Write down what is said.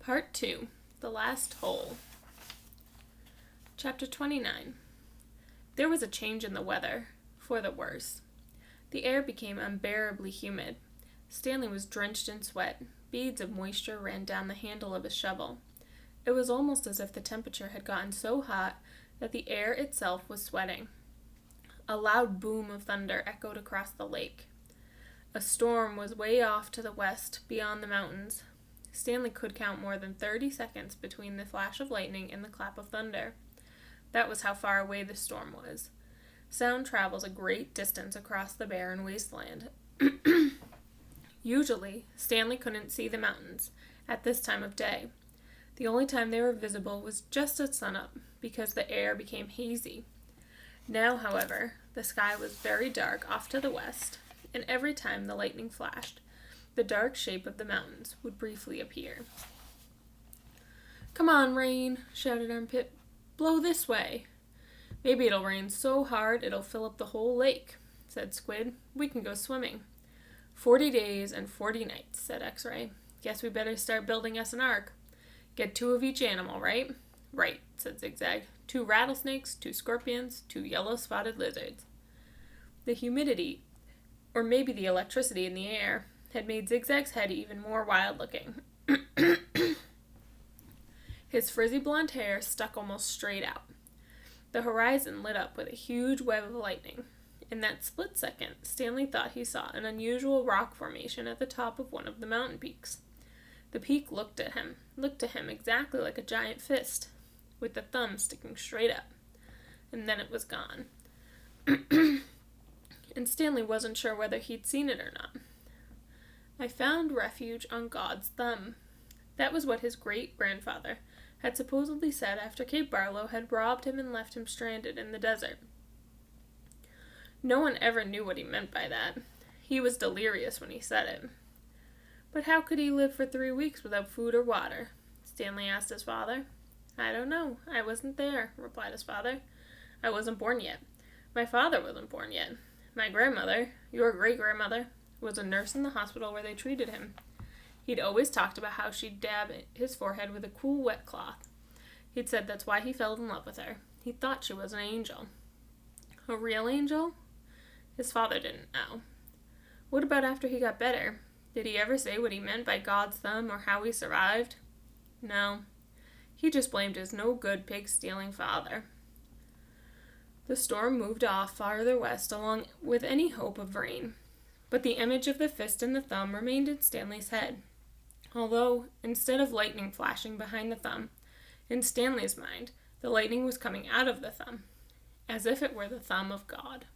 Part 2, The Last Hole. Chapter 29. There was a change in the weather, for the worse. The air became unbearably humid. Stanley was drenched in sweat. Beads of moisture ran down the handle of his shovel. It was almost as if the temperature had gotten so hot that the air itself was sweating. A loud boom of thunder echoed across the lake. A storm was way off to the west, beyond the mountains. Stanley could count more than 30 seconds between the flash of lightning and the clap of thunder. That was how far away the storm was. Sound travels a great distance across the barren wasteland. Usually, Stanley couldn't see the mountains at this time of day. The only time they were visible was just at sunup, because the air became hazy. Now, however, the sky was very dark off to the west, and every time the lightning flashed, the dark shape of the mountains would briefly appear. "Come on, rain," shouted Armpit. "Blow this way." "Maybe it'll rain so hard it'll fill up the whole lake," said Squid. "We can go swimming." 40 days and 40 nights, said X-Ray. "Guess we better start building us an ark. Get 2 of each animal, right?" "Right," said Zigzag. 2 rattlesnakes, 2 scorpions, 2 yellow-spotted lizards. The humidity, or maybe the electricity in the air, had made Zigzag's head even more wild-looking. His frizzy blonde hair stuck almost straight out. The horizon lit up with a huge web of lightning. In that split second, Stanley thought he saw an unusual rock formation at the top of one of the mountain peaks. The peak looked to him exactly like a giant fist, with the thumb sticking straight up. And then it was gone. And Stanley wasn't sure whether he'd seen it or not. "I found refuge on God's thumb." That was what his great-grandfather had supposedly said after Cape Barlow had robbed him and left him stranded in the desert. No one ever knew what he meant by that. He was delirious when he said it. "But how could he live for 3 weeks without food or water?" Stanley asked his father. "I don't know. I wasn't there," replied his father. "I wasn't born yet. My father wasn't born yet. My grandmother, your great-grandmother, was a nurse in the hospital where they treated him. He'd always talked about how she'd dab his forehead with a cool wet cloth. He'd said that's why he fell in love with her. He thought she was an angel." "A real angel?" His father didn't know. "What about after he got better? Did he ever say what he meant by God's thumb or how he survived?" "No. He just blamed his no-good pig-stealing father." The storm moved off farther west along with any hope of rain, but the image of the fist and the thumb remained in Stanley's head, although, instead of lightning flashing behind the thumb, in Stanley's mind, the lightning was coming out of the thumb, as if it were the thumb of God.